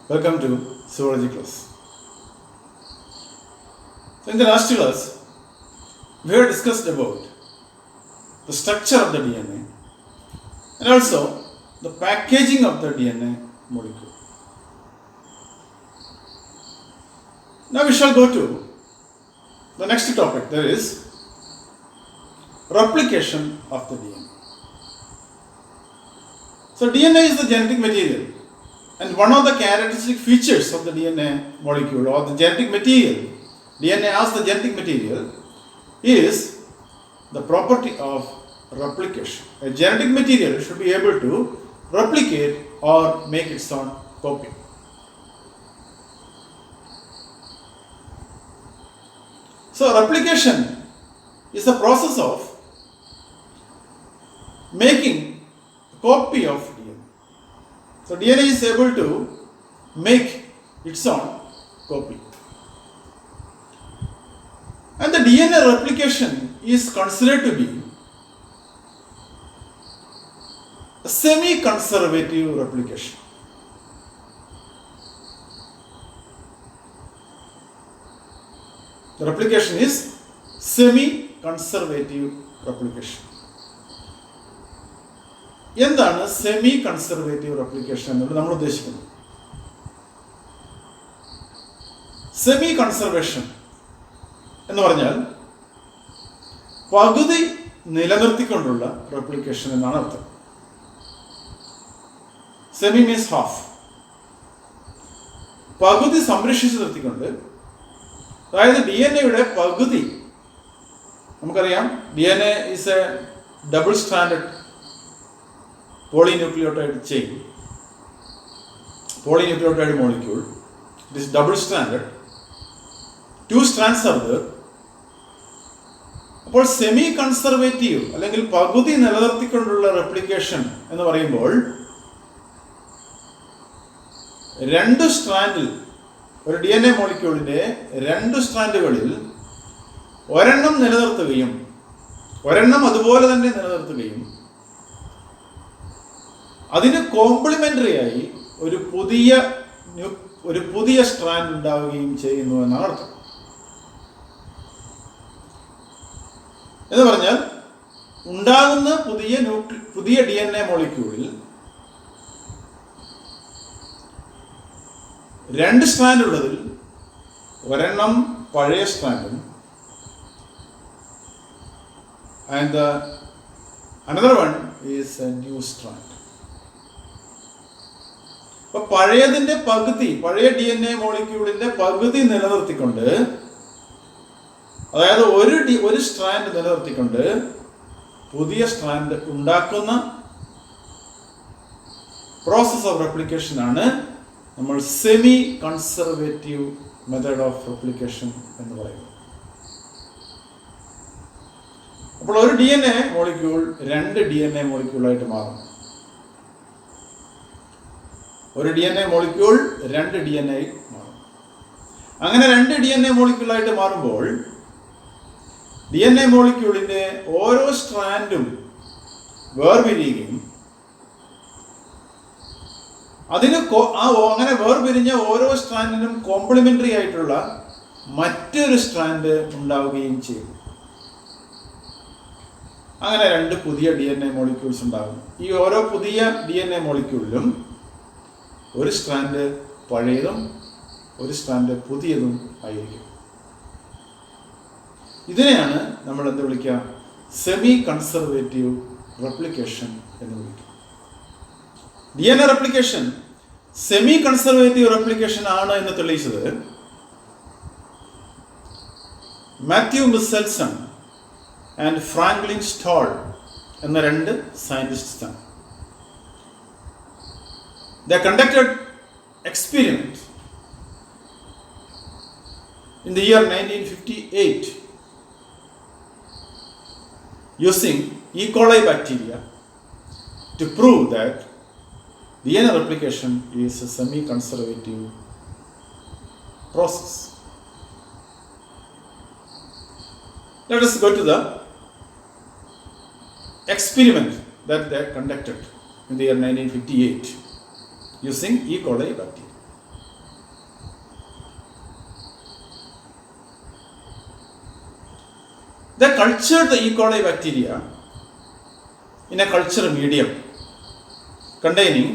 Welcome to Zoology class. So in the last class, we have discussed about the structure of the DNA and also the packaging of the DNA molecule. Now we shall go to the next topic, that is replication of the DNA. So DNA is the genetic material, and one of the characteristic features of the DNA molecule or the genetic material, DNA as the genetic material, is the property of replication. A genetic material should be able to replicate or make its own copy. So replication is the process of making a copy of DNA. So DNA is able to make its own copy. And the DNA replication is considered to be a semi-conservative replication. The replication is semi-conservative replication. എന്താണ് semi conservative replication എന്നുള്ളത് നമ്മൾ ഉദ്ദേശിക്കുന്നത്? Semi conservation എന്ന് പറഞ്ഞാൽ പകുതി നിലനിർത്തിക്കൊണ്ടുള്ള replication എന്നാണ് അർത്ഥം. Semi means half. പകുതി സംരക്ഷിച്ചു നിർത്തിക്കൊണ്ട്, അതായത് ഡി എൻ എയുടെ പകുതി, നമുക്കറിയാം D N A is A double standard polynucleotide chain, polynucleotide molecule. It is double stranded. Two strands are there. അപ്പോൾ സെമി കൺസർവേറ്റീവ് അല്ലെങ്കിൽ പകുതി നിലനിർത്തിക്കൊണ്ടുള്ള റെപ്ലിക്കേഷൻ എന്ന് പറയുമ്പോൾ രണ്ട് സ്ട്രാൻഡിൽ, ഒരു ഡി എൻ എ മോളിക്യൂളിന്റെ രണ്ട് സ്ട്രാൻഡുകളിൽ ഒരെണ്ണം നിലനിർത്തുകയും ഒരെണ്ണം അതുപോലെ തന്നെ നിലനിർത്തുകയും അതിന് കോംപ്ലിമെന്ററി ആയി ഒരു പുതിയ സ്ട്രാൻഡ് ഉണ്ടാവുകയും ചെയ്യുന്നു എന്നാണ് അർത്ഥം. എന്ന് പറഞ്ഞാൽ ഉണ്ടാകുന്ന പുതിയ ഡി എൻ എ മോളിക്യൂളിൽ രണ്ട് സ്ട്രാൻഡ് ഉള്ളതിൽ ഒരെണ്ണം പഴയ സ്ട്രാൻഡും and another one is a new strand. അപ്പൊ പഴയതിന്റെ പകുതി, പഴയ ഡി എൻ എ മോളിക്യൂളിന്റെ പകുതി നിലനിർത്തിക്കൊണ്ട്, അതായത് ഒരു സ്ട്രാൻഡ് നിലനിർത്തിക്കൊണ്ട് പുതിയ സ്ട്രാൻഡ് ഉണ്ടാക്കുന്ന പ്രോസസ് ഓഫ് റെപ്ലിക്കേഷൻ ആണ് നമ്മൾ semi conservative method of replication എന്ന് പറയുന്നത്. അപ്പോൾ ഒരു ഡി എൻ എ മോളിക്യൂൾ രണ്ട് ഡി എൻ എ മോളിക്യൂളായിട്ട് മാറും. ഒരു ഡി എൻ എ മോളിക്യൂൾ രണ്ട് ഡി എൻ എ മാറും. അങ്ങനെ രണ്ട് ഡി എൻ എ മോളിക്യൂളായിട്ട് മാറുമ്പോൾ ഡി എൻ എ മോളിക്യൂളിന്റെ ഓരോ സ്ട്രാൻഡും വേർപിരിയുകയും അങ്ങനെ വേർപിരിഞ്ഞ ഓരോ സ്ട്രാൻഡിനും കോംപ്ലിമെന്ററി ആയിട്ടുള്ള മറ്റൊരു സ്ട്രാൻഡ് ഉണ്ടാവുകയും ചെയ്യും. അങ്ങനെ രണ്ട് പുതിയ ഡി എൻ എ മോളിക്യൂൾസ് ഉണ്ടാകും. ഈ ഓരോ പുതിയ ഡി എൻ എ മോളിക്യൂളിലും ഒരു സ്ട്രാൻഡ് പഴയതും ഒരു സ്ട്രാൻഡ് പുതിയതും ആയിരിക്കും. ഇതിനെയാണ് നമ്മൾ എന്ത് വിളിക്കുക? സെമി കൺസർവേറ്റീവ് റെപ്ലിക്കേഷൻ എന്ന് വിളിക്കുക. D N A replication semi conservative replication ആണ് എന്ന് തെളിയിച്ചത് മാത്യു മിസെൽസൺ ആൻഡ് ഫ്രാങ്ക്ലിൻ സ്റ്റോൾ എന്ന രണ്ട് സയന്റിസ്റ്റ് ആണ്. They conducted experiment in the year 1958 using E. coli bacteria to prove that DNA replication is a semi-conservative process. Let us go to the experiment that they conducted in the year 1958 using E. coli bacteria. They cultured the E. coli bacteria in a culture medium containing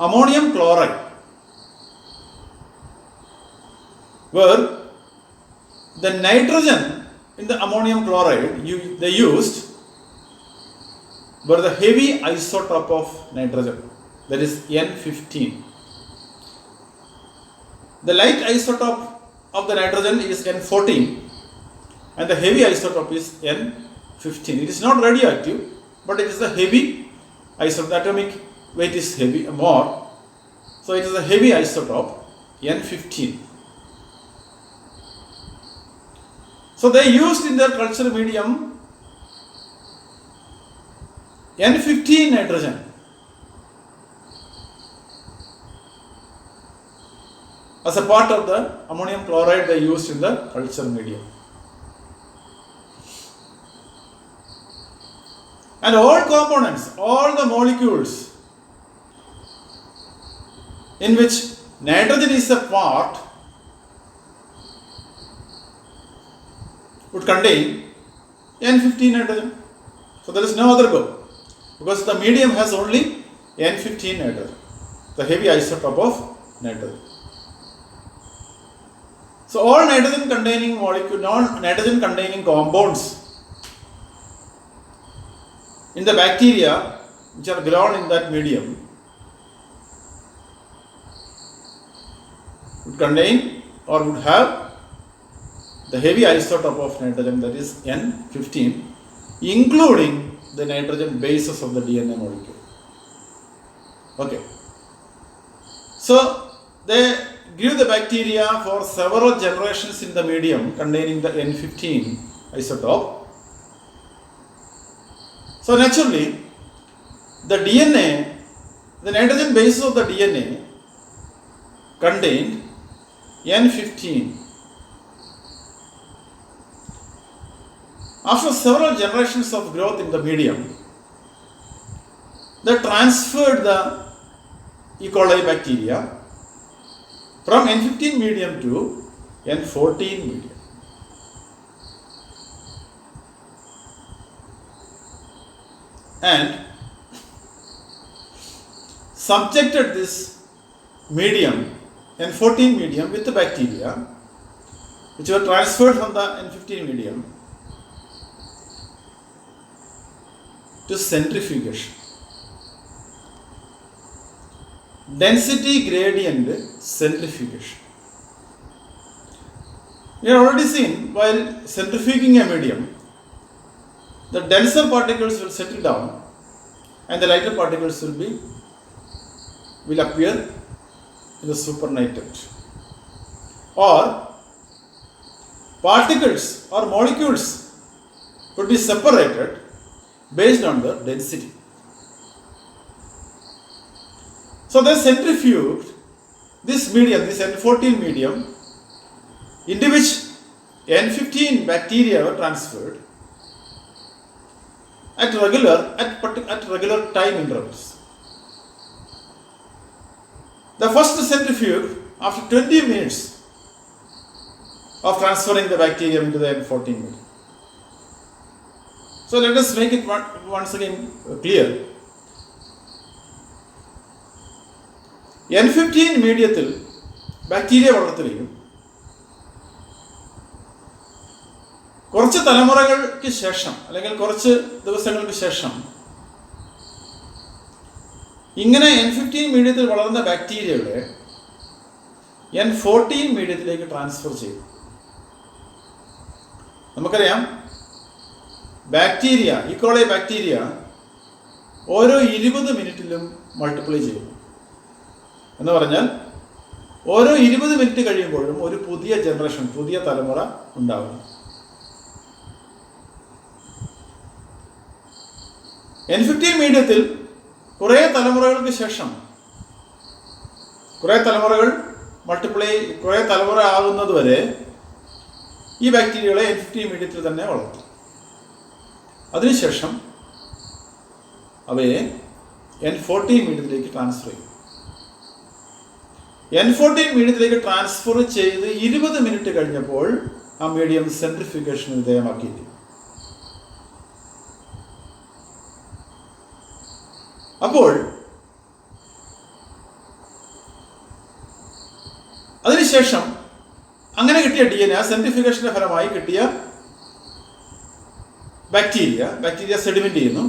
ammonium chloride, where the nitrogen in the ammonium chloride they used were the heavy isotope of nitrogen, that is N15. The light isotope of the nitrogen is N14 and the heavy isotope is N15. It is not radioactive, but it is a heavy isotope. The atomic weight is heavy, more. So it is a heavy isotope N15. So they used in their culture medium N15 nitrogen as a part of the ammonium chloride they used in the culture medium. And all components, all the molecules in which nitrogen is a part would contain N15 nitrogen. So there is no other go, because the medium has only N15 nitrogen, the heavy isotope of nitrogen. So all nitrogen containing molecule, non-nitrogen containing compounds in the bacteria which are grown in that medium would contain or would have the heavy isotope of nitrogen, that is N15, including the nitrogen bases of the DNA molecule. Okay. So they grew the bacteria for several generations in the medium containing the N15 isotope. So naturally, the DNA, the nitrogen bases of the DNA contained N15. After several generations of growth in the medium, they transferred the E. coli bacteria from N15 medium to N14 medium. And subjected this medium, N14 medium, with the bacteria which were transferred from the N15 medium to centrifugation. Density gradient centrifugation. We have already seen, while centrifuging a medium, the denser particles will settle down and the lighter particles will appear in the supernatant. Or particles or molecules could be separated based on the density. So they centrifuged this medium, this N14 medium, into which N15 bacteria were transferred at regular time intervals. The first centrifuge, after 20 minutes of transferring the bacterium into the N14 medium. So let us make it once again clear. N15 മീഡിയത്തിൽ bacteria വളർത്തുകയും കുറച്ച് തലമുറകൾക്ക് ശേഷം അല്ലെങ്കിൽ കുറച്ച് ദിവസങ്ങൾക്ക് ശേഷം ഇങ്ങനെ N15 മീഡിയത്തിൽ വളർന്ന ബാക്ടീരിയകളെ N14 മീഡിയത്തിലേക്ക് ട്രാൻസ്ഫർ ചെയ്തു. നമുക്കറിയാം, ബാക്ടീരിയ, ഈ കോളി ബാക്ടീരിയ ഓരോ 20 മിനിറ്റിലും മൾട്ടിപ്ലൈ ചെയ്യുന്നു. എന്ന് പറഞ്ഞാൽ ഓരോ 20 മിനിറ്റ് കഴിയുമ്പോഴും ഒരു പുതിയ ജനറേഷൻ, പുതിയ തലമുറ ഉണ്ടാകുന്നു. N15 മീഡിയത്തിൽ കുറേ തലമുറകൾക്ക് ശേഷം, കുറേ തലമുറകൾ മൾട്ടിപ്ലൈ, കുറേ തലമുറ ആകുന്നത് വരെ ഈ ബാക്ടീരിയകളെ N15 മീഡിയത്തിൽ തന്നെ വളർത്തും. അതിനുശേഷം അവയെ N14 മീഡിയത്തിലേക്ക് ട്രാൻസ്ഫർ ചെയ്യും. N14 മീഡിയത്തിലേക്ക് ട്രാൻസ്ഫർ ചെയ്ത് 20 മിനിറ്റ് കഴിഞ്ഞപ്പോൾ ആ മീഡിയം സെൻട്രിഫ്യൂഗേഷന് വിധേയമാക്കിയില്ല. അപ്പോൾ അതിനുശേഷം അങ്ങനെ കിട്ടിയ DNA, ആ സെൻട്രിഫ്യൂഗേഷന്റെ ഫലമായി കിട്ടിയ ബാക്ടീരിയ സെഡിമെന്റ് ചെയ്യുന്നു.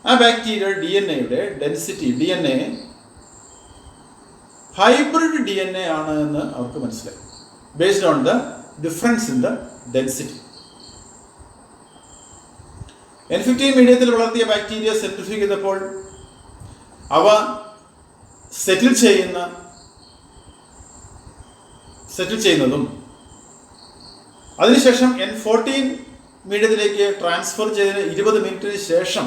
ആ ബാക്ടീരിയ DNA-യുടെ ഡെൻസിറ്റി, DNA ഹൈബ്രിഡ് DNA ആണ് എന്ന് അവർക്ക് മനസ്സിലായി, based on the difference in the density. N15 മീഡിയത്തിൽ വളർത്തിയ ബാക്ടീരിയ സെൻട്രിഫ്യൂഗ് ചെയ്തപ്പോൾ അവ സെറ്റിൽ ചെയ്യുന്നതും അതിനുശേഷം N14 മീഡിയത്തിലേക്ക് ട്രാൻസ്ഫർ ചെയ്തതിന് 20 മിനിറ്റിന് ശേഷം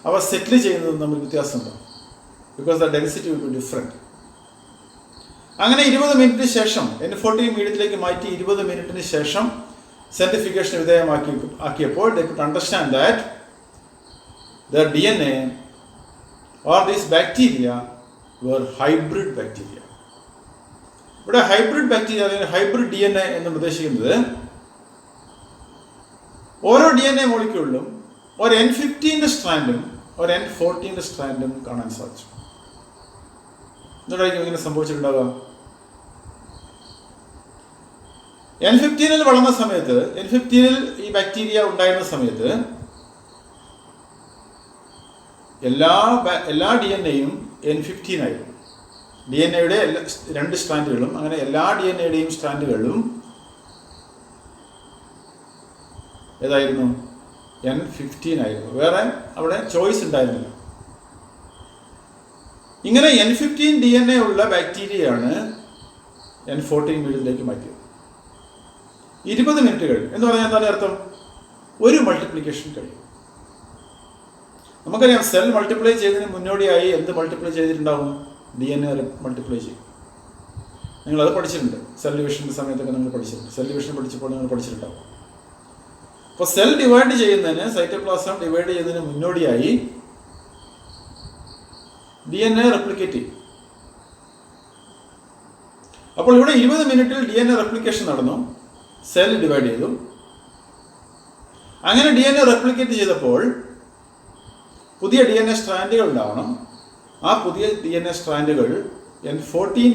അവ സെറ്റിൽ ചെയ്യുന്നതും തമ്മിൽ വ്യത്യാസമുണ്ട്. Because the density will be different. അങ്ങനെ 20 മിനിറ്റിന് ശേഷം N14 മീഡിയത്തിലേക്ക് മാറ്റി 20 മിനിറ്റിന് ശേഷം സെൻട്രിഫ്യൂഗേഷന് വിധേയമാക്കിയപ്പോൾ they could understand that the DNA or these bacteria were hybrid bacteria. ഇവിടെ ഹൈബ്രിഡ് ബാക്ടീരിയ അല്ലെങ്കിൽ ഹൈബ്രിഡ് DNA എന്ന് ഉദ്ദേശിക്കുന്നത് ഓരോ DNA മോളിക്യൂളിലും ഒരു N15 സ്ട്രാൻഡും ഒരു N14 സ്ട്രാൻഡും കാണാൻ സാധിച്ചു. എന്തുകൊണ്ടായിരിക്കും ഇങ്ങനെ സംഭവിച്ചിട്ടുണ്ടാവുക? N15 വളർന്ന സമയത്ത്, N15 ഈ ബാക്ടീരിയ ഉണ്ടായിരുന്ന സമയത്ത് എല്ലാ DNA-യും N15 ആയിരുന്നു. DNA-യുടെ 2 സ്ട്രാൻഡുകളും, അങ്ങനെ എല്ലാ DNA-യുടെയും സ്ട്രാൻഡുകളിലും ഏതായിരുന്നു? N15 ആയിരുന്നു. വേറെ അവിടെ ചോയ്സ് ഉണ്ടായിരുന്നില്ല. ഇങ്ങനെ N15 DNA ഉള്ള ബാക്ടീരിയയാണ് N14 മീഡിയത്തിലേക്ക് മാറ്റിയത്. 20 മിനിറ്റുകൾ എന്ന് പറഞ്ഞാൽ എന്താണ് അർത്ഥം? ഒരു മൾട്ടിപ്ലിക്കേഷൻ കഴിയും. നമുക്കറിയാം, സെൽ മൾട്ടിപ്ലൈ ചെയ്തതിന് മുന്നോടിയായി എന്ത് മൾട്ടിപ്ലൈ ചെയ്തിട്ടുണ്ടാവും? DNA മൾട്ടിപ്ലൈ ചെയ്യും. നിങ്ങളത് പഠിച്ചിട്ടുണ്ട്. സെൽ ഡിവിഷൻ്റെ സമയത്തൊക്കെ നിങ്ങൾ പഠിച്ചിട്ടുണ്ട്. സെൽ ഡിവിഷൻ പഠിച്ചപ്പോൾ നിങ്ങൾ പഠിച്ചിട്ടുണ്ടാവും. അപ്പോൾ സെൽ ഡിവൈഡ് ചെയ്യുന്നതിന്, സൈറ്റോപ്ലാസം ഡിവൈഡ് ചെയ്യുന്നതിന് മുന്നോടിയായി DNA റെപ്ലിക്കേറ്റ് ചെയ്യും. അപ്പോൾ ഇവിടെ 20 മിനിറ്റിൽ DNA റെപ്ലിക്കേഷൻ നടന്നു, സെൽ ഡിവൈഡ് ചെയ്തു. അങ്ങനെ DNA റെപ്ലിക്കേറ്റ് ചെയ്തപ്പോൾ പുതിയ DNA സ്ട്രാൻഡുകൾ ഉണ്ടാവണം. ആ പുതിയ DNA സ്ട്രാൻഡുകൾ N14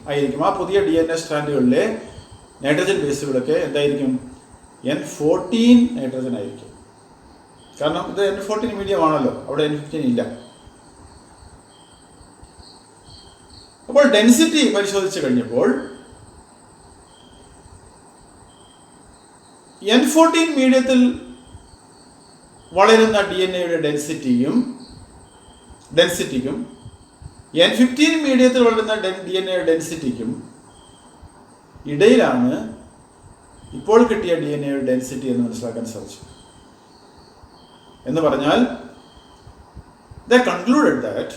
ആയിരിക്കും. ആ പുതിയ DNA സ്ട്രാൻഡുകളിലെ നൈട്രജൻ ബേസുകളൊക്കെ എന്തായിരിക്കും? N14 നൈട്രജൻ ആയിരിക്കും. കാരണം ഇത് N14 മീഡിയം ആണല്ലോ, അവിടെ N15 ഇല്ല. അപ്പോൾ ഡെൻസിറ്റി പരിശോധിച്ച് കഴിഞ്ഞപ്പോൾ N14 മീഡിയത്തിൽ വളരുന്ന DNA-യുടെ ഡെൻസിറ്റിക്കും N15 മീഡിയത്തിൽ വളരുന്ന DNA-യുടെ ഡെൻസിറ്റിക്കും ഇടയിലാണ് ഇപ്പോൾ കിട്ടിയ DNA-യുടെ ഡെൻസിറ്റി എന്ന് മനസ്സിലാക്കാൻ സാധിച്ചു. എന്ന് പറഞ്ഞാൽ they concluded that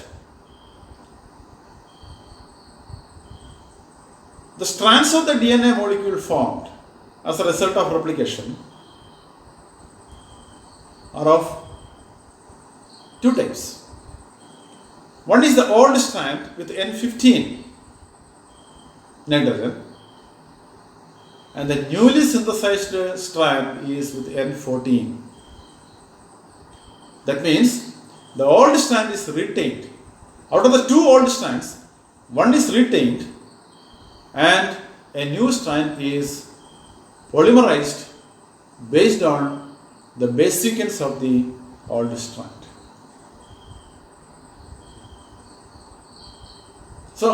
the strands of the DNA molecule formed as a result of replication are of two types. One is the old strand with N15 nitrogen, and the newly synthesized strand is with N14. That means the old strand is retained. Out of the two old strands, one is retained and a new strand is polymerized based on the base sequence of the old strand. So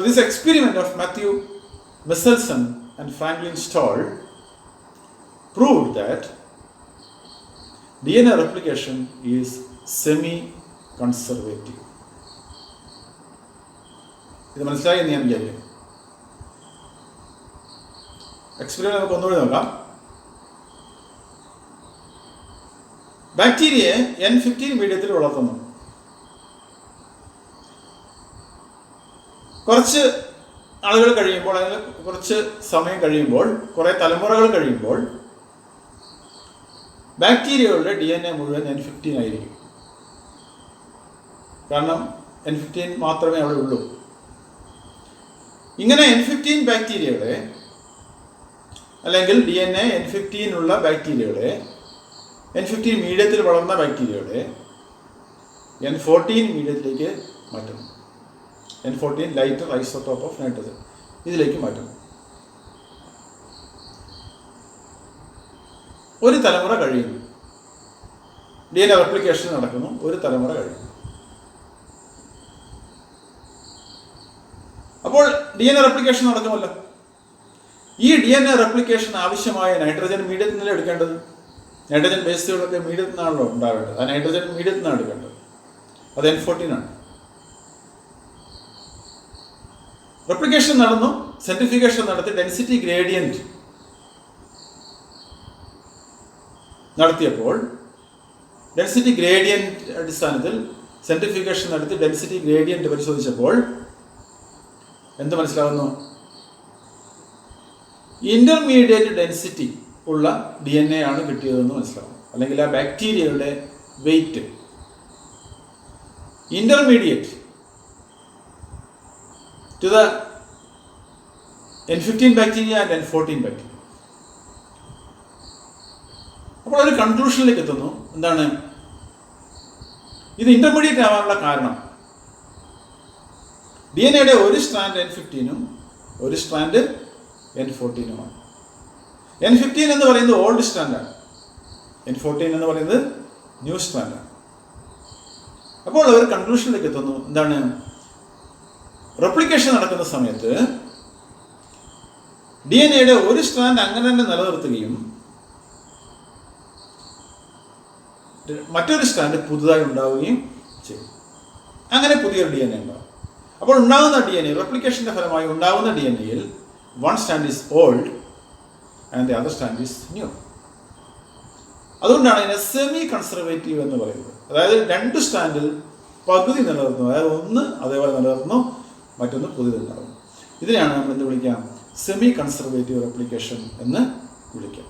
this experiment of Matthew Michelson and Franklin Stahl proved that DNA replication is semi-conservative. ഇത് മനസ്സിലായി എന്ന് ഞാൻ വിചാരിക്കുന്നു. Experiment നമുക്ക് ഒന്നുകൂടി നോക്കാം. ബാക്ടീരിയയെ N15 മീഡിയത്തിൽ വളർത്തുന്നു. കുറച്ച് ആളുകൾ കഴിയുമ്പോൾ, അല്ലെങ്കിൽ കുറച്ച് സമയം കഴിയുമ്പോൾ, കുറേ തലമുറകൾ കഴിയുമ്പോൾ ബാക്ടീരിയകളുടെ DNA മുഴുവൻ N15 ആയിരിക്കും. കാരണം N15 മാത്രമേ അവിടെ ഉള്ളൂ. ഇങ്ങനെ N15 ബാക്ടീരിയകളെ അല്ലെങ്കിൽ DNA N15 ഉള്ള ബാക്ടീരിയകളെ N15 മീഡിയത്തിൽ വളർന്ന ബാക്ടീരിയകളെ N14 മീഡിയത്തിലേക്ക് മാറ്റുന്നു. N14 lighter isotope of nitrogen ഇതിലേക്ക് മാറ്റുന്നു. ഒരു തലമുറ കഴിയുന്നു, DNA റെപ്ലിക്കേഷൻ നടക്കുന്നു, ഒരു തലമുറ കഴിയുന്നു. അപ്പോൾ DNA റെപ്ലിക്കേഷൻ നടക്കുമല്ലോ. ഈ DNA റെപ്ലിക്കേഷൻ ആവശ്യമായ നൈട്രജൻ മീഡിയത്തിൽ നിന്നല്ലേ എടുക്കേണ്ടത്. നൈട്രജൻ ബേസുകളൊക്കെ മീഡിയത്തിൽ നിന്നാണല്ലോ ഉണ്ടാവേണ്ടത്. ആ നൈട്രജൻ മീഡിയത്തിൽ നിന്നാണ് എടുക്കേണ്ടത്. അത് N14 ആണ്. റെപ്ലിക്കേഷൻ നടന്നു, സെൻട്രിഫ്യൂഗേഷൻ നടത്തി ഡെൻസിറ്റി ഗ്രേഡിയൻറ്റ് നടത്തിയപ്പോൾ ഡെൻസിറ്റി ഗ്രേഡിയൻറ്റ് അടിസ്ഥാനത്തിൽ സെൻട്രിഫ്യൂഗേഷൻ നടത്തി ഡെൻസിറ്റി ഗ്രേഡിയൻറ്റ് പരിശോധിച്ചപ്പോൾ എന്ത് മനസ്സിലാവുന്നു? ഇന്റർമീഡിയറ്റ് ഡെൻസിറ്റി ഉള്ള DNA ആണ് കിട്ടിയതെന്ന് മനസ്സിലാവും. അല്ലെങ്കിൽ ആ ബാക്ടീരിയയുടെ weight intermediate to the N15 bacteria and N14 bacteria. അപ്പോൾ ഒരു കൺക്ലൂഷനിലേക്ക് എത്തുന്നു. എന്താണ് ഇത് ഇന്റർമീഡിയറ്റ് ആവാനുള്ള കാരണം? DNA ഒരു സ്ട്രാൻഡ് N15 ഒരു സ്ട്രാൻഡ് N14 N15 എന്ന് പറയുന്നത് ഓൾഡ് സ്ട്രാൻഡാണ്, N14 എന്ന് പറയുന്നത് ന്യൂ സ്ട്രാൻഡാണ്. അപ്പോൾ അവർ കൺക്ലൂഷനിലേക്ക് എത്തുന്നു. എന്താണ്? റെപ്ലിക്കേഷൻ നടക്കുന്ന സമയത്ത് DNA ഒരു സ്ട്രാൻഡ് അങ്ങനെ തന്നെ നിലനിർത്തുകയും മറ്റൊരു സ്ട്രാൻഡ് പുതുതായി ഉണ്ടാവുകയും ചെയ്യും. അങ്ങനെ പുതിയൊരു DNA ഉണ്ടാവും. അപ്പോൾ ഉണ്ടാകുന്ന DNA, റെപ്ലിക്കേഷന്റെ ഫലമായി ഉണ്ടാകുന്ന DNAയിൽ one stand is old and the other stand is new. അതുകൊണ്ടാണ് ഇതിനെ സെമി കൺസർവേറ്റീവ് എന്ന് പറയുന്നത്. അതായത് രണ്ട് സ്റ്റാൻഡിൽ പകുതി നിലനിർത്തുന്നു, അതായത് ഒന്ന് അതേപോലെ നിലനിർത്തുന്നു, മറ്റൊന്ന് പുതിയതുണ്ടാകും. ഇതിനെയാണ് നമ്മൾ എന്ത് വിളിക്കാം? സെമി കൺസർവേറ്റീവ് റെപ്ലിക്കേഷൻ എന്ന് വിളിക്കാം.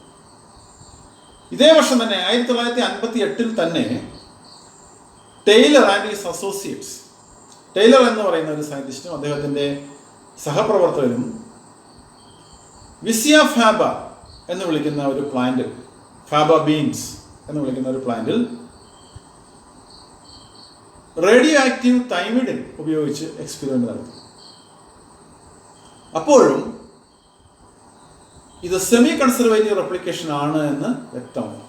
ഇതേ വർഷം തന്നെ 1958 തന്നെ Taylor and his associates, Taylor എന്ന് പറയുന്ന ഒരു സയന്റിസ്റ്റും അദ്ദേഹത്തിൻ്റെ സഹപ്രവർത്തകരും വിസിയ ഫാബ എന്ന് വിളിക്കുന്ന ഒരു പ്ലാന്റ്, ഫാബ ബീൻസ് എന്ന് വിളിക്കുന്ന ഒരു പ്ലാന്റിൽ റേഡിയോ ആക്റ്റീവ് തൈമിഡിൻ ഉപയോഗിച്ച് എക്സ്പെരിമെന്റ് നടത്തി. അപ്പോഴും ഇത് സെമി കൺസർവേറ്റീവ് റെപ്ലിക്കേഷൻ ആണ് എന്ന് വ്യക്തമാണ്.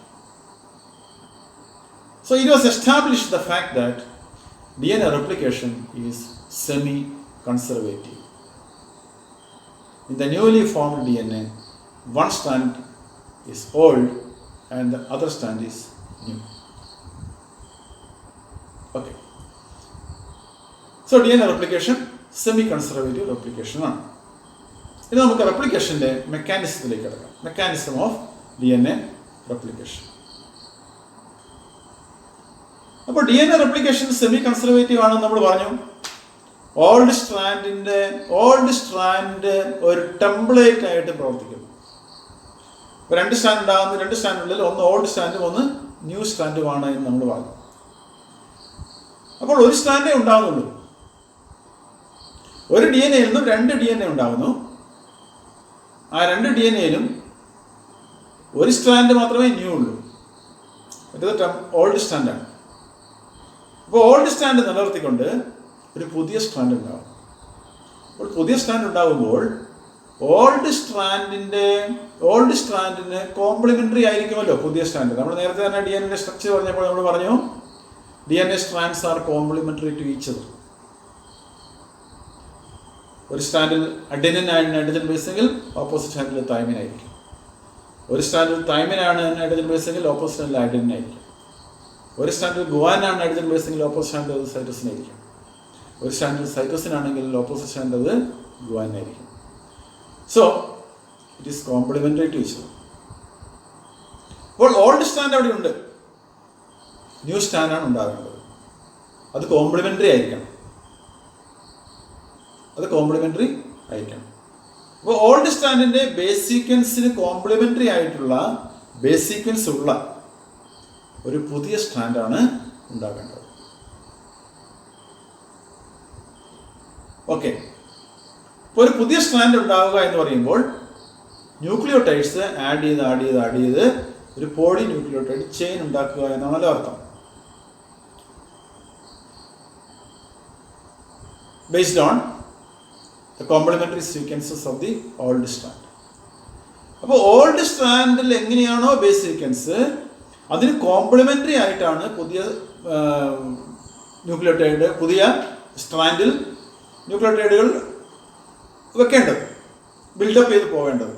So it was established the fact that DNA replication is semi-conservative. In the newly formed DNA, one strand is old and the other strand is new. Okay. So DNA replication semi-conservative replication ആണ്. ഇനി നമുക്ക് റെപ്ലിക്കേഷൻ്റെ മെക്കാനിസത്തിലേക്ക് കിടക്കാം. Mechanism of DNA replication. അപ്പോൾ DNA replication semi conservative ആണെന്ന് നമ്മൾ പറഞ്ഞു. Old strand ഒരു template ആയിട്ട് പ്രവർത്തിക്കുന്നു. ഇപ്പോൾ രണ്ട് സ്റ്റാൻഡ് ഉണ്ടാകുന്ന രണ്ട് സ്റ്റാൻഡിനുള്ളിൽ ഒന്ന് ഓൾഡ് സ്റ്റാൻഡും ഒന്ന് ന്യൂ സ്റ്റാൻഡുമാണ് എന്ന് നമ്മൾ പറഞ്ഞു. അപ്പോൾ ഒരു സ്റ്റാൻഡേ ഉണ്ടാകുന്നുള്ളൂ. ഒരു DNA നിന്നും രണ്ട് DNA ഉണ്ടാകുന്നു. ആ രണ്ട് DNAയിലും ഒരു സ്ട്രാൻഡ് മാത്രമേ ന്യൂ ഉള്ളൂ, മറ്റേത് ഓൾഡ് സ്റ്റാൻഡാണ്. അപ്പോൾ ഓൾഡ് സ്റ്റാൻഡ് നിലനിർത്തിക്കൊണ്ട് ഒരു പുതിയ സ്ട്രാൻഡ് ഉണ്ടാകും. അപ്പോൾ പുതിയ സ്ട്രാൻഡ് ഉണ്ടാകുമ്പോൾ ഓൾഡ് സ്ട്രാൻഡിന് കോംപ്ലിമെൻ്ററി ആയിരിക്കുമല്ലോ പുതിയ സ്ട്രാൻഡ്. നമ്മൾ നേരത്തെ തന്നെ DNA സ്ട്രക്ചർ പറഞ്ഞപ്പോൾ നമ്മൾ പറഞ്ഞു DNA strands are complementary to each other. ഒരു സ്റ്റാൻഡിൽ അഡെനിൻ ആണ് നൈട്രജൻ ബേസെങ്കിൽ ഓപ്പോസിറ്റ് സ്റ്റാൻഡിൽ തൈമിൻ ആയിരിക്കും. ഒരു സ്റ്റാൻഡിൽ തൈമിൻ ആണ് നൈട്രജൻ ബേസെങ്കിൽ ഓപ്പോസിറ്റ് സ്റ്റാൻഡിൽ അഡെനിൻ ആയിരിക്കും. ഒരു സ്റ്റാൻഡിൽ ഗുവാൻ ആണ് നൈട്രജൻ ബേസെങ്കിൽ ഓപ്പോസിറ്റ് സ്റ്റാൻഡിൽ അത് സൈറ്റോസിൻ ആയിരിക്കും. ഒരു സ്റ്റാൻഡിൽ സൈറ്റോസിൻ ആണെങ്കിൽ ഓപ്പോസിറ്റ് സ്റ്റാൻഡിൽ അത് ഗുവാൻ ആയിരിക്കും. So it is complementary to each other. അപ്പോൾ ഓൾഡ് സ്റ്റാൻഡ് അവിടെ ഉണ്ട്, ന്യൂ സ്റ്റാൻഡാണ് ഉണ്ടാകേണ്ടത്. അത് കോംപ്ലിമെൻ്ററി ആയിരിക്കണം. അപ്പോൾ ഓൾഡ് സ്റ്റാൻഡിൻ്റെ ബേസ് സീക്വൻസിന് കോംപ്ലിമെൻ്ററി ആയിട്ടുള്ള ബേസ് സീക്വൻസ് ഉള്ള ഒരു പുതിയ സ്റ്റാൻഡാണ് ഉണ്ടാകേണ്ടത്. ഓക്കെ. ഒരു പുതിയ സ്ട്രാൻഡ് ഉണ്ടാവുക എന്ന് പറയുമ്പോൾ ന്യൂക്ലിയോടൈഡ്സ് ആഡ് ചെയ്ത് ഒരു പോളി ന്യൂക്ലിയോടൈഡ് ചെയിൻ ഉണ്ടാക്കുക എന്നാണല്ലോ അർത്ഥം. Based on the complementary sequences of the old strand. അപ്പോൾ ഓൾഡ് സ്ട്രാൻഡിൽ എങ്ങനെയാണോ ബേസ് സീക്വൻസ്, അതിന് കോംപ്ലിമെന്ററി ആയിട്ടാണ് പുതിയ ന്യൂക്ലിയോടൈഡ്, പുതിയ സ്ട്രാൻഡിൽ ന്യൂക്ലിയോടൈഡുകൾ വെക്കേണ്ടത്, ബിൽഡപ്പ് ചെയ്ത് പോവേണ്ടത്,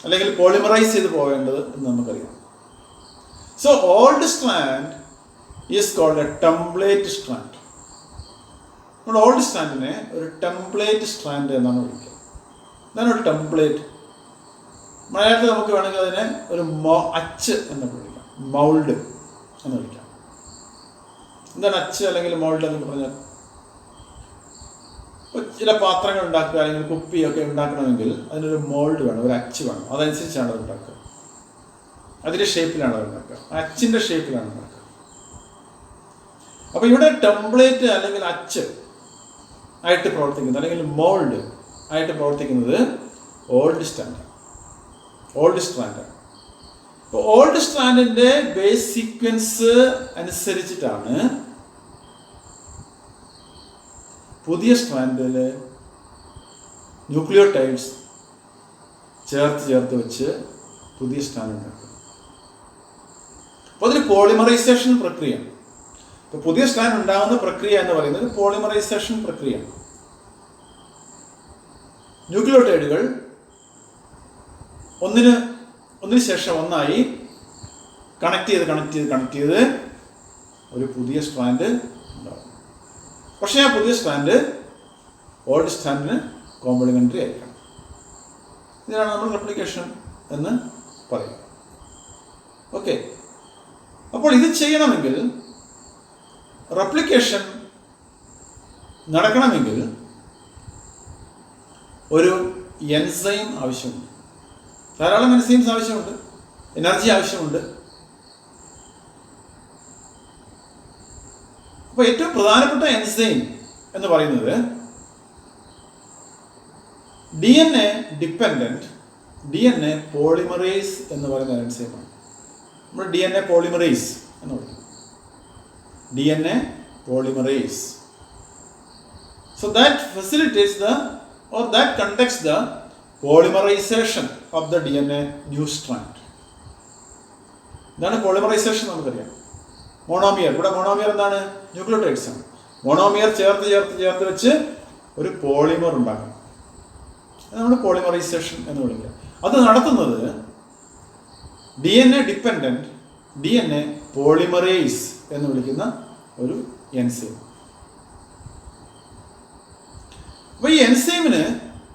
അല്ലെങ്കിൽ പോളിമറൈസ് ചെയ്ത് പോവേണ്ടത് എന്ന് നമുക്കറിയാം. So old strand is called a template strand. നമ്മുടെ ഓൾഡ് സ്ട്രാൻഡിനെ ഒരു ടെംപ്ലേറ്റ് സ്ട്രാൻഡ് എന്നാണ് വിളിക്കുക. എന്താണ് ഒരു ടെംപ്ലേറ്റ്? മലയാളത്തിൽ നമുക്ക് വേണമെങ്കിൽ അതിനെ ഒരു അച്ച് എന്ന് വിളിക്കാം, മൗൾഡ് എന്ന് വിളിക്കാം. എന്താണ് അച്ച് അല്ലെങ്കിൽ മൗൾഡ് എന്നൊക്കെ പറഞ്ഞാൽ, ചില പാത്രങ്ങൾ ഉണ്ടാക്കുക അല്ലെങ്കിൽ കുപ്പിയൊക്കെ ഉണ്ടാക്കണമെങ്കിൽ അതിനൊരു മോൾഡ് വേണം, ഒരു അച്ച് വേണം. അതനുസരിച്ചാണ് അത് ഉണ്ടാക്കുക. അതിൻ്റെ ഷേപ്പിലാണ് അത് ഉണ്ടാക്കുക, അച്ചിൻ്റെ ഷേപ്പിലാണ് ഉണ്ടാക്കുക. അപ്പോൾ ഇവിടെ ടെംപ്ലേറ്റ് അല്ലെങ്കിൽ അച്ച് ആയിട്ട് പ്രവർത്തിക്കുന്നത്, അല്ലെങ്കിൽ മോൾഡ് ആയിട്ട് പ്രവർത്തിക്കുന്നത് ഓൾഡ് സ്റ്റാൻഡാണ്. അപ്പോൾ ഓൾഡ് സ്റ്റാൻഡിൻ്റെ ബേസ് സീക്വൻസ് അനുസരിച്ചിട്ടാണ് പുതിയ സ്ട്രാൻഡിൽ ന്യൂക്ലിയോടൈഡ്സ് ചേർത്ത് വെച്ച് പുതിയ സ്ട്രാൻഡ് ഉണ്ടാക്കും. അപ്പോൾ അതിന് പോളിമറൈസേഷൻ പ്രക്രിയ. ഇപ്പോൾ പുതിയ സ്ട്രാൻഡ് ഉണ്ടാകുന്ന പ്രക്രിയ എന്ന് പറയുന്നത് പോളിമറൈസേഷൻ പ്രക്രിയയാണ്. ന്യൂക്ലിയോടൈഡുകൾ ഒന്നിന് ശേഷം ഒന്നായി കണക്ട് ചെയ്ത് ഒരു പുതിയ സ്ട്രാൻഡ് ഉണ്ടാകും. പക്ഷേ ആ പുതിയ സ്ട്രാൻഡ് ഓൾഡ് സ്ട്രാൻഡിന് കോംപ്ലിമെന്ററി ആയിരിക്കണം. ഇതിനാണ് നമ്മൾ റെപ്ലിക്കേഷൻ എന്ന് പറയുക. ഓക്കെ, അപ്പോൾ ഇത് ചെയ്യണമെങ്കിൽ, റെപ്ലിക്കേഷൻ നടക്കണമെങ്കിൽ ഒരു എൻസൈം ആവശ്യമുണ്ട്. ധാരാളം എൻസൈംസ് ആവശ്യമുണ്ട്, എനർജി ആവശ്യമുണ്ട്. അപ്പോൾ ഏറ്റവും പ്രധാനപ്പെട്ട എൻസൈം എന്ന് പറയുന്നത് DNA ഡിപ്പെൻഡൻറ്റ് DNA പോളിമറേസ് എന്ന് പറയുന്ന എൻസൈമാണ്. നമ്മൾ DNA പോളിമറേസ് എന്ന് പറയും. DNA polymerase. So that facilitates that conducts the polymerization of the DNA new strand. ഇതാണ് പോളിമറൈസേഷൻ. നമുക്കറിയാം മോണോമിയർ. ഇവിടെ മോണോമിയർ എന്താണ്? ന്യൂക്ലിയോടൈഡ്സ് ആണ്. മോണോമിയർ ചേർത്ത് വെച്ച് ഒരു പോളിമർ ഉണ്ടാക്കണം. അതാണ് പോളിമറൈസേഷൻ എന്ന് വിളിക്കുക. അത് നടത്തുന്നത് DNA ഡിപ്പെൻഡൻറ്റ് DNA പോളിമറേസ് എന്ന് വിളിക്കുന്ന ഒരു എൻസൈം. അപ്പോൾ ഈ എൻസൈമിന്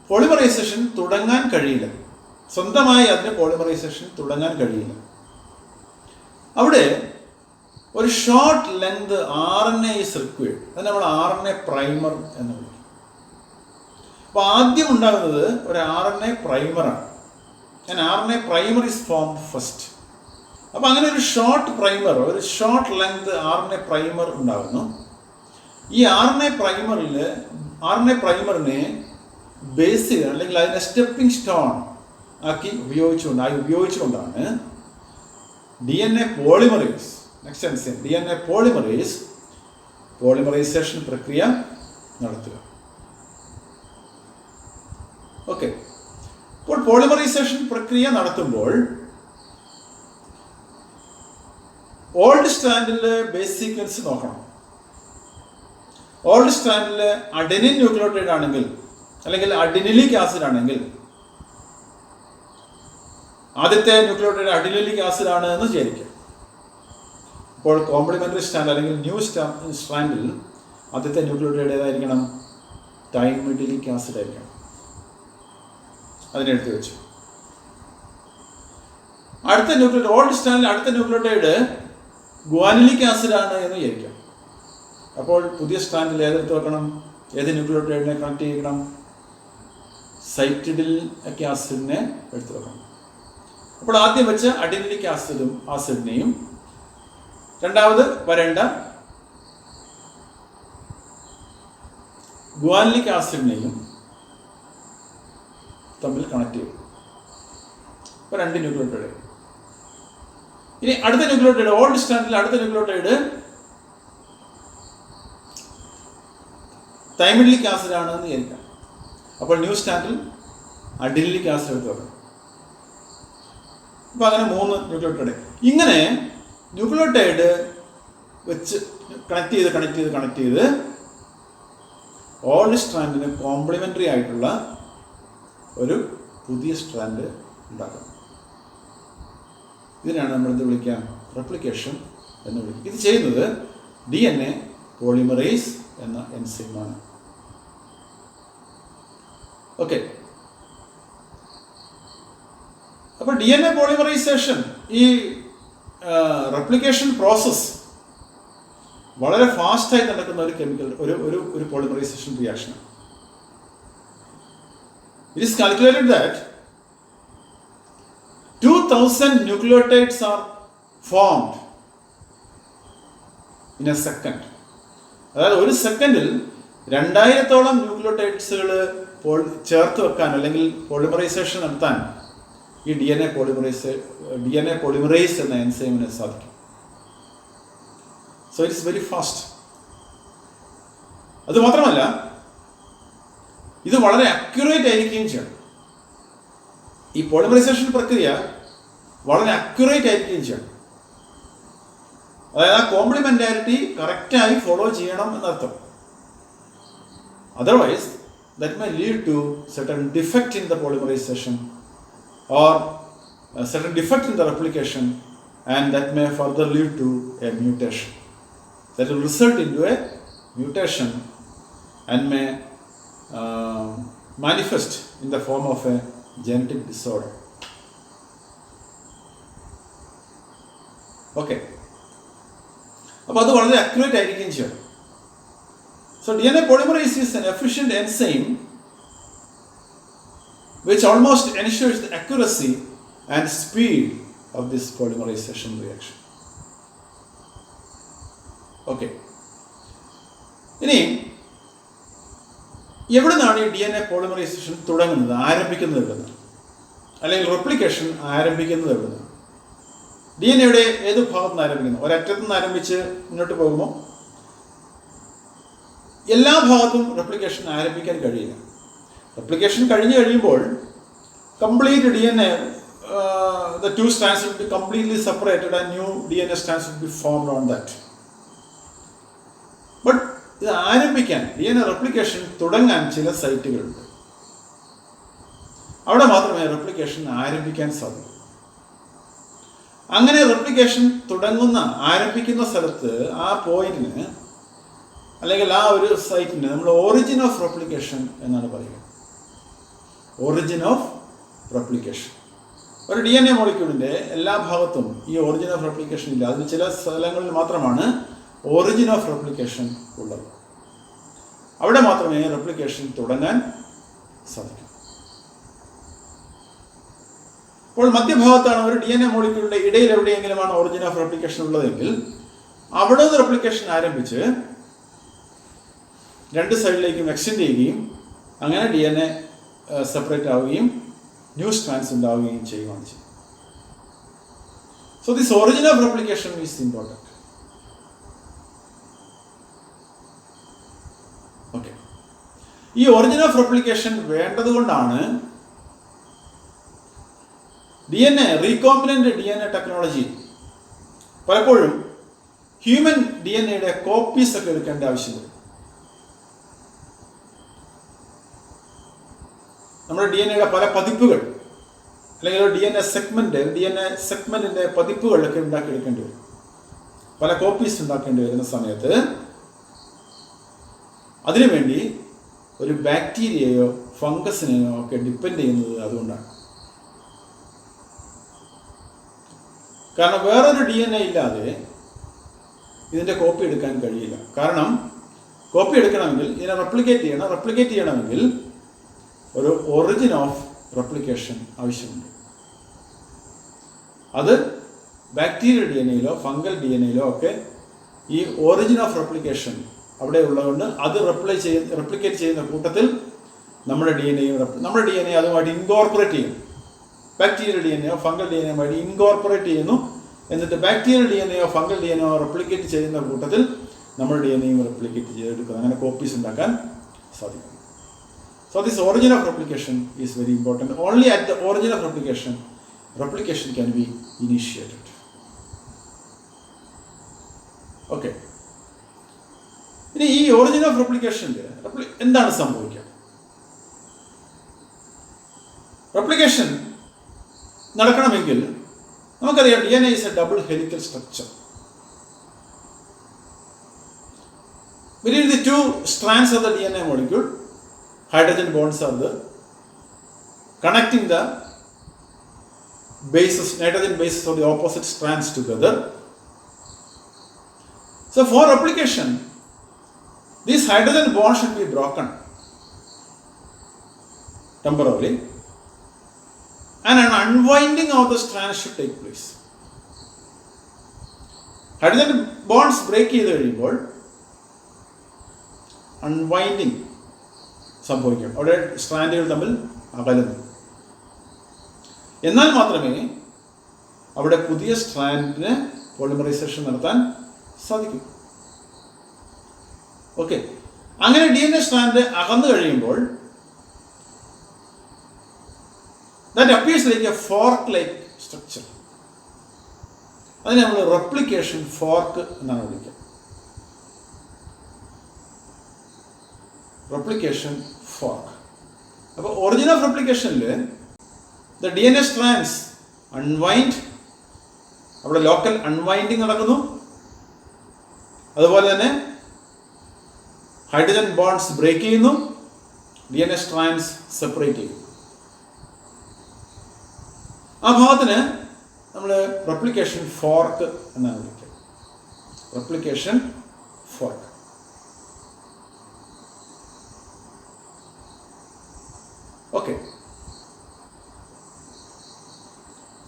പോളിമറൈസേഷൻ തുടങ്ങാൻ കഴിയില്ല. സ്വന്തമായി അതിന് പോളിമറൈസേഷൻ തുടങ്ങാൻ കഴിയില്ല. അവിടെ ഒരു short length RNA is required. അത് നമ്മൾ RNA പ്രൈമർ എന്ന് വിളിക്കും. അപ്പോൾ ആദ്യം ഉണ്ടാകുന്നത് ഒരു RNA പ്രൈമറാണ്. RNA primer is formed first. അപ്പോൾ അങ്ങനെ ഒരു ഷോർട്ട് പ്രൈമർ, ഒരു ഷോർട്ട് ലെങ്ത് RNA പ്രൈമർ ഉണ്ടാകുന്നു. ഈ RNA പ്രൈമറിനെ ബേസിൽ അല്ലെങ്കിൽ അതിനെ സ്റ്റെപ്പിംഗ് സ്റ്റോൺ ആക്കി ഉപയോഗിച്ചുകൊണ്ടാണ് DNA polymerase, next enzyme DNA polymerization പ്രക്രിയ നടത്തുക. ഓക്കെ, അപ്പോൾ പോളിമറൈസേഷൻ പ്രക്രിയ നടത്തുമ്പോൾ ഓൾഡ് സ്ട്രാൻഡിലെ ബേസ് സീക്വൻസ് നോക്കണം. ഓൾഡ് സ്ട്രാൻഡിൽ അഡെനിൻ ന്യൂക്ലിയോടൈഡ് ആണെങ്കിൽ, അല്ലെങ്കിൽ അഡിനിലിക് ആസിഡ് ആണെങ്കിൽ, ആദ്യത്തെ ന്യൂക്ലിയോടൈഡ് അഡിനിലിക് ആസിഡ് ആണ് എന്ന് വിചാരിക്കുക. അപ്പോൾ കോംപ്ലിമെന്ററി സ്ട്രാൻഡ് അല്ലെങ്കിൽ ന്യൂ സ്ട്രാൻഡിൽ ആദ്യത്തെ ന്യൂക്ലിയോടൈഡ് ഏതായിരിക്കണം? തൈമിഡിലിക് ആസിഡ് ആയിരിക്കണം. അതിനെടുത്ത് വെച്ചു. അടുത്ത ന്യൂക്ലിയോടൈഡ്, ഓൾഡ് സ്ട്രാൻഡിൽ അടുത്ത ന്യൂക്ലിയോടൈഡ് ഗ്വാനിലിക് ആസിഡ് ആണ് എന്ന് വിചാരിക്കാം. അപ്പോൾ പുതിയ സ്ട്രാൻഡിൽ ഏതെടുത്ത് വെക്കണം? ഏത് ന്യൂക്ലിയോടൈഡിനെ കണക്ട് ചെയ്യണം? സൈറ്റിഡിലിക് ആസിഡിനെ എടുത്ത് വെക്കണം. അപ്പോൾ ആദ്യം വെച്ച അഡിനിലിക് ആസിഡിനെയും രണ്ടാമത് വരേണ്ട ഗ്വാനിലിക് ആസിഡിനെയും തമ്മിൽ കണക്ട് ചെയ്യും. ഇപ്പോൾ 2 ന്യൂക്ലിയോട്ടൈഡ്. ഇനി അടുത്ത ന്യൂക്ലിയോട്ടൈഡ്, ഓൾഡ് സ്ട്രാൻഡിൽ അടുത്ത ന്യൂക്ലിയോട്ടൈഡ് തൈമിഡിലിക് ആസിഡ് ആണെന്ന് വിചാരിക്കാം. അപ്പോൾ ന്യൂ സ്റ്റാൻഡിൽ അഡിനിലിക് ആസിഡ് എടുത്ത് വെക്കണം. അപ്പോൾ അങ്ങനെ 3 ന്യൂക്ലിയോട്ടൈഡ്. ഇങ്ങനെ ന്യൂക്ലിയോട്ടൈഡ് വെച്ച് കണക്ട് ചെയ്ത് ഓൾഡ് സ്ട്രാൻഡിന് കോംപ്ലിമെൻ്ററി ആയിട്ടുള്ള ഒരു പുതിയ സ്ട്രാൻഡ് ഉണ്ടാക്കണം. ഇതിനാണ് നമ്മളെന്ത് വിളിക്കാം? റെപ്ലിക്കേഷൻ എന്ന് വിളിക്കുക. ഇത് ചെയ്യുന്നത് DNA പോളിമറൈസ് എന്ന എൻസൈമാണ്. ഓക്കെ, അപ്പോൾ DNA പോളിമറൈസേഷൻ, ഈ റെപ്ലിക്കേഷൻ പ്രോസസ് വളരെ ഫാസ്റ്റായി നടക്കുന്ന ഒരു കെമിക്കൽ ഒരു പോളിമറൈസേഷൻ റിയാക്ഷനാണ്. It is calculated that 2000 nucleotides are formed in a second. അതായത് ഒരു സെക്കൻഡിൽ 2000-ഓളം ന്യൂക്ലിയോടൈഡ്സുകൾ ചേർത്ത് വെക്കാൻ അല്ലെങ്കിൽ പോളിമറൈസേഷൻ നടത്താൻ ഈ DNA പോളിമറൈസ് എന്ന എൻസൈമിന് സാധിക്കും. So it's very fast. അതുമാത്രമല്ല, ഇത് വളരെ അക്യുറേറ്റ് ആയിരിക്കുകയും ചെയ്യണം. ഈ പോളിമറൈസേഷൻ പ്രക്രിയ വളരെ അക്യുറേറ്റ് ആയിരിക്കുകയും ചെയ്യണം. അതായത് ആ കോംപ്ലിമെന്റാരിറ്റി കറക്റ്റായി ഫോളോ ചെയ്യണം എന്നർത്ഥം. Otherwise that may lead to certain defect in the polymerization or a certain defect in the replication, and that may further lead to a mutation. That will result into a mutation and may manifest in the form of a genetic disorder. Okay. അപ്പോൾ അത് വളരെ accurate ആയിരിക്കുകയും ചെയ്യണം. So DNA polymerase is an efficient enzyme which almost ensures the accuracy and speed of this polymerization reaction. Okay. ഇനി എവിടെ നിന്നാണ് ഈ DNA polymerisation തുടങ്ങുന്നത്, ആരംഭിക്കുന്നത് എവിടെ നിന്നാണ്, അല്ലെങ്കിൽ റെപ്ലിക്കേഷൻ ആരംഭിക്കുന്നത് എവിടെ നിന്നാണ്? DNA ഏത് ഭാഗത്തു നിന്ന് ആരംഭിക്കുന്നു? ഒരറ്റത്തു നിന്ന് ആരംഭിച്ച് മുന്നോട്ട് പോകുമ്പോൾ എല്ലാ ഭാഗത്തും റെപ്ലിക്കേഷൻ ആരംഭിക്കാൻ കഴിയില്ല. റെപ്ലിക്കേഷൻ കഴിഞ്ഞ് കഴിയുമ്പോൾ complete DNA, the two strands will be completely separated and new DNA strands will be formed on that. But ഇത് ആരംഭിക്കാൻ, DNA റെപ്ലിക്കേഷൻ തുടങ്ങാൻ ചില സൈറ്റുകളുണ്ട്. അവിടെ മാത്രമേ റെപ്ലിക്കേഷൻ ആരംഭിക്കാൻ സാധിക്കൂ. അങ്ങനെ റെപ്ലിക്കേഷൻ ആരംഭിക്കുന്ന സ്ഥലത്ത്, ആ പോയിന്റിന് അല്ലെങ്കിൽ ആ ഒരു സൈറ്റിന് നമ്മൾ ഒറിജിൻ ഓഫ് റെപ്ലിക്കേഷൻ എന്നാണ് പറയുക. Origin of replication. ഒരു DNA മോളിക്യൂളിൻ്റെ എല്ലാ ഭാഗത്തും ഈ ഒറിജിൻ ഓഫ് റെപ്ലിക്കേഷൻ ഇല്ല. അതിന് ചില സ്ഥലങ്ങളിൽ മാത്രമാണ് ഒറിജിൻ ഓഫ് റെപ്ലിക്കേഷൻ ഉള്ളത്. അവിടെ മാത്രമേ റെപ്ലിക്കേഷൻ തുടങ്ങാൻ സാധിക്കൂ. അപ്പോൾ മധ്യഭാഗത്താണ് ഒരു DNA മോളിക്യൂളിൻ്റെ ഇടയിൽ എവിടെയെങ്കിലുമാണ് ഒറിജിൻ ഓഫ് റെപ്ലിക്കേഷൻ ഉള്ളതെങ്കിൽ അവിടെ നിന്ന് റെപ്ലിക്കേഷൻ ആരംഭിച്ച് 2 സൈഡിലേക്കും എക്സ്റ്റെൻഡ് ചെയ്യുകയും അങ്ങനെ DNA സെപ്പറേറ്റ് ആവുകയും ന്യൂ സ്ട്രാൻഡ്സ് ഉണ്ടാവുകയും ചെയ്യുകയാണ് ചെയ്യുന്നത്. So this origin of replication is important. Okay, ഈ ഒറിജിൻ ഓഫ് റെപ്ലിക്കേഷൻ വേണ്ടതുകൊണ്ടാണ് റീകോമ്പിനന്റ് DNA ടെക്നോളജി പലപ്പോഴും ഹ്യൂമൻ DNAയുടെ കോപ്പീസ് ഒക്കെ എടുക്കേണ്ട ആവശ്യമില്ല. നമ്മുടെ DNAയുടെ പല പതിപ്പുകൾ അല്ലെങ്കിൽ ഒരു DNA സെഗ്മെന്റിന്റെ പതിപ്പുകളൊക്കെ ഉണ്ടാക്കിയെടുക്കേണ്ടി വരും. പല കോപ്പീസ് ഉണ്ടാക്കേണ്ടി വരുന്ന സമയത്ത് അതിനുവേണ്ടി ഒരു ബാക്ടീരിയയോ ഫംഗസിനെയോ ഒക്കെ ഡിപ്പെൻഡ് ചെയ്യുന്നത് അതുകൊണ്ടാണ്. കാരണം വേറൊരു DNA ഇല്ലാതെ ഇതിൻ്റെ കോപ്പി എടുക്കാൻ കഴിയില്ല. കാരണം കോപ്പി എടുക്കണമെങ്കിൽ ഇതിനെ റെപ്ലിക്കേറ്റ് ചെയ്യണമെങ്കിൽ ഒരു ഒറിജിൻ ഓഫ് റെപ്ലിക്കേഷൻ ആവശ്യമുണ്ട്. അത് ബാക്ടീരിയൽ DNAയിലോ ഫംഗൽ DNAയിലോ ഒക്കെ ഈ ഒറിജിൻ ഓഫ് റെപ്ലിക്കേഷൻ അവിടെ ഉള്ളതുകൊണ്ട് അത് റെപ്ലിക്കേറ്റ് ചെയ്യുന്ന കൂട്ടത്തിൽ നമ്മുടെ ഡി എൻ എ അതുമായിട്ട് ഇൻകോർപ്പറേറ്റ് ചെയ്യും. ബാക്ടീരിയൽ ഡി എൻ എയോ ഫംഗൽ ഡി എൻ എയുമായിട്ട് ഇൻകോർപ്പറേറ്റ് ചെയ്യുന്നു. എന്നിട്ട് ബാക്ടീരിയൽ ഡി എൻ എയോ ഫംഗൽ ഡി എൻ എയോ റെപ്ലിക്കേറ്റ് ചെയ്യുന്ന കൂട്ടത്തിൽ നമ്മുടെ ഡി എൻ എയും റെപ്ലിക്കേറ്റ് ചെയ്തെടുക്കുക. അങ്ങനെ കോപ്പീസ് ഉണ്ടാക്കാൻ സാധിക്കും. So this origin of replication is very important. Only at the origin of replication can be initiated. Okay. ഇനി ഈ ഒറിജിൻ ഓഫ് റെപ്ലിക്കേഷൻ്റെ എന്താണ് സംഭവിക്കുക? റെപ്ലിക്കേഷൻ നടക്കണമെങ്കിൽ നമുക്കറിയാം D N A is A double helical structure. Between the two strands of the DNA molecule, hydrogen bonds are there, connecting the bases, nitrogen bases of the opposite strands together. So for replication, these hydrogen bonds should be broken temporarily, and an unwinding of the strands should take place. Hydrogen bonds break ചെയ്ത് കഴിയുമ്പോൾ unwinding സംഭവിക്കും. അവിടെ സ്ട്രാൻഡുകൾ തമ്മിൽ അകലുന്നു. എന്നാൽ മാത്രമേ അവിടെ പുതിയ സ്ട്രാൻഡിന് polymerisation നടത്താൻ സാധിക്കും. ഓക്കെ, അങ്ങനെ ഡി എൻ എ സ്ട്രാൻഡ് അകന്നു കഴിയുമ്പോൾ that appears like a fork like structure. അതിനെ നമ്മൾ റെപ്ലിക്കേഷൻ ഫോർക്ക് എന്നാണ് വിളിക്കുക. Replication fork. അപ്പോൾ ഒറിജിൻ ഓഫ് റെപ്ലിക്കേഷനിൽ the D N A strands unwind, അവിടെ ലോക്കൽ അൺവൈൻഡിങ് നടക്കുന്നു. അതുപോലെ തന്നെ ഹൈഡ്രജൻ ബോണ്ട്സ് ബ്രേക്ക് ചെയ്യുന്നു, D N A strands separate ചെയ്യും. ആ ഭാഗത്തിന് നമ്മൾ റെപ്ലിക്കേഷൻ ഫോർക്ക് എന്നാണ് വിളിക്കുക. Replication fork. Okay,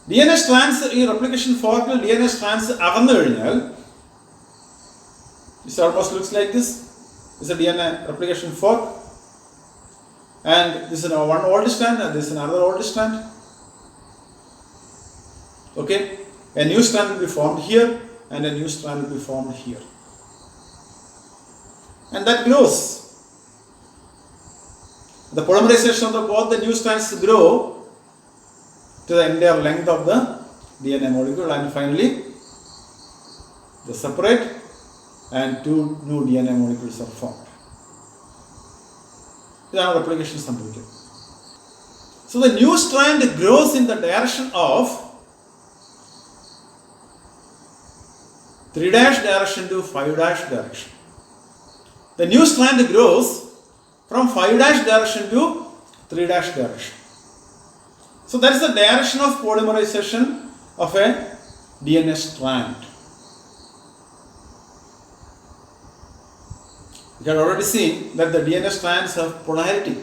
D N A strands ഈ റെപ്ലിക്കേഷൻ ഫോർക്കിൽ ഡി എൻ എ സ്ട്രാൻഡ്സ് അകന്നു കഴിഞ്ഞാൽ this almost looks like this. This is a DNA replication fork, and this is one old strand and this is another old strand. Okay, a new strand will be formed here and a new strand will be formed here, and that grows. The polymerization of both the new strands grow to the entire length of the DNA molecule, and finally they separate and two new DNA molecules are formed. ഇതാണ് replication സംഭവിക്കുന്നത്. So the new strand grows in the direction of 3' direction to 5' direction. The new strand grows from 5' direction to 3' direction. So that is the direction of polymerization of a DNA strand. We have already seen that the DNA strands have polarity.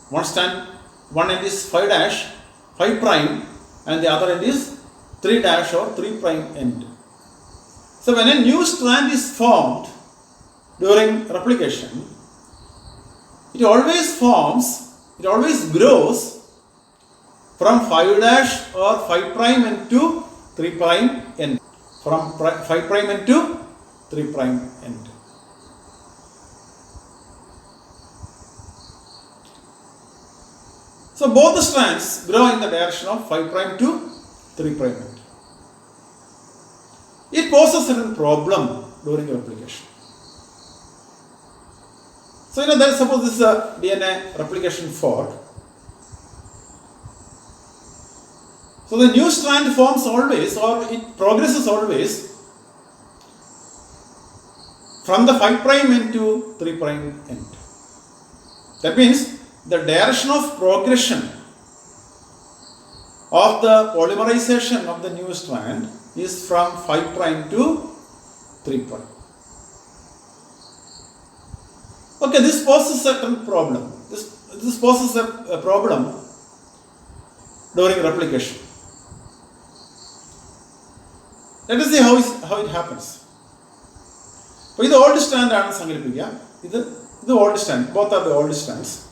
One end is 5' and the other end is 3' or 3' end. So when a new strand is formed during replication, it always grows from 5' or 5' end to 3' end. From 5' end to 3' end. So both the strands grow in the direction of 5' to 3' end. It poses a certain problem during replication. So suppose this is a DNA replication fork. So the new strand forms always, or it progresses always from the 5' end to 3' end. That means the direction of progression of the polymerization of the new strand is from 5' to 3'. Okay, this poses a certain problem. This poses a problem during replication. Let us see how it happens. അപ്പോൾ ഇത് old stand ആണ് സങ്കല്പിക്കുക. ഇത് the old strand. Both are the old strands.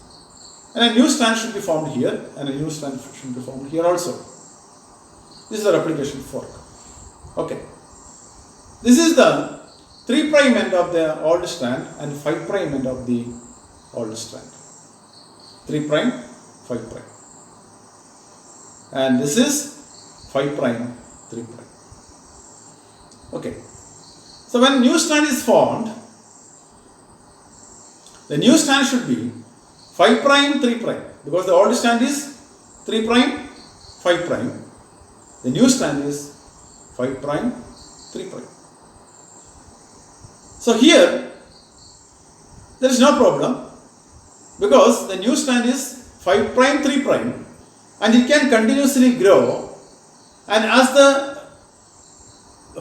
And a new strand should be formed here, and a new strand should be formed here also. This is the replication fork. Okay. This is the 3' end of the old strand and 5' end of the old strand. 3', 5'. And this is 5', 3'. Okay. So when new strand is formed, the new strand should be 5', 3', because the old strand is 3', 5'. The new strand is 5', 3'. So here, there is no problem because the new strand is 5', 3', and it can continuously grow, and as the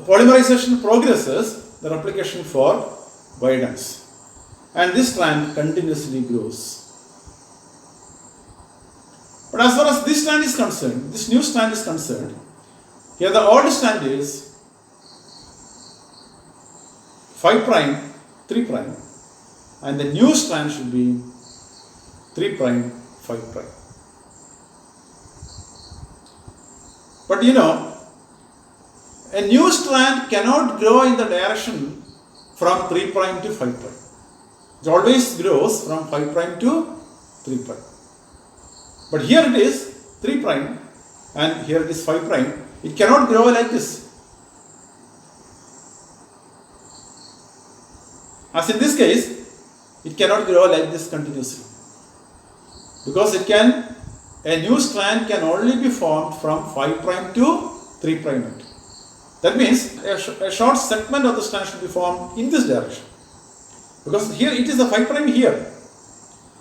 polymerization progresses, the replication fork widens, and this strand continuously grows. But as far as this strand is concerned, this new strand is concerned, here the old strand is 5', 3', and the new strand should be 3', 5'. But you know, a new strand cannot grow in the direction from 3' to 5'. It always grows from 5' to 3'. But here it is 3' and here it is 5'. It cannot grow like this. As in this case, it cannot grow like this continuously. Because a new strand can only be formed from 5' to 3' end. That means a short segment of the strand should be formed in this direction. Because here it is a 5' here.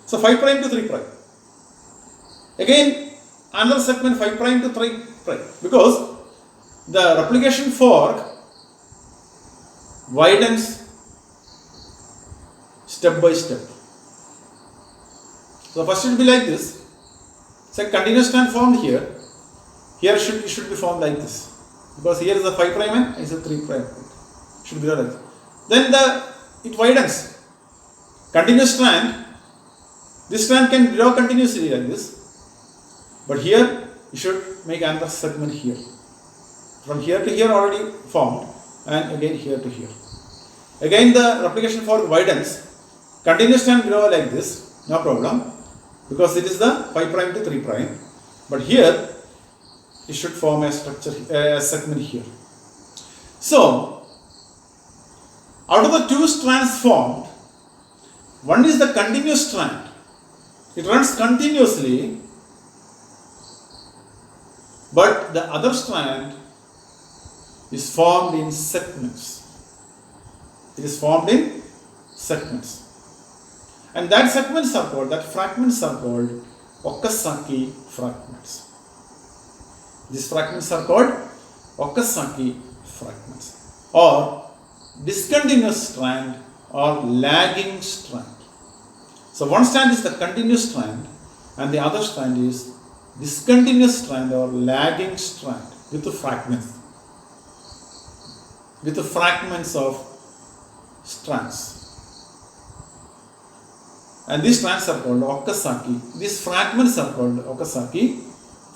So 5' to 3'. Again, another segment 5' to 3'. Because the replication fork widens step by step. So first it will be like this. So a continuous strand formed here. Here it should be formed like this. Because here is a 5' and here is a 3'. Should be like this. Then it widens. Continuous strand. This strand can grow continuously like this. But here you should make another segment here. From here to here already formed, and again here to here. Again the replication fork widens. Continuous strand grow like this, no problem, because it is the 5' to 3'. But here it should form a structure, a segment here. So out of the two strands formed, one is the continuous strand. It runs continuously, but the other strand is formed in segments. It is formed in segments. And that fragments are called Okazaki fragments. These fragments are called Okazaki fragments, or discontinuous strand or lagging strand. So one strand is the continuous strand and the other strand is discontinuous strand or lagging strand with the fragments of strands. And these strands are called Okazaki. These fragments are called Okazaki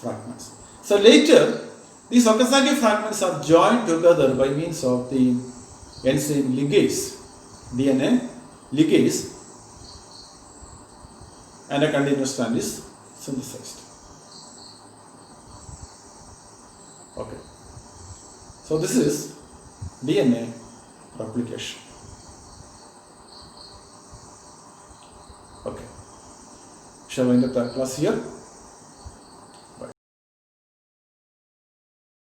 fragments. So later, these Okazaki fragments are joined together by means of the enzyme ligase, DNA ligase, and a continuous strand is synthesized. Okay. So this is DNA replication. Okay. Shall we end up the class here?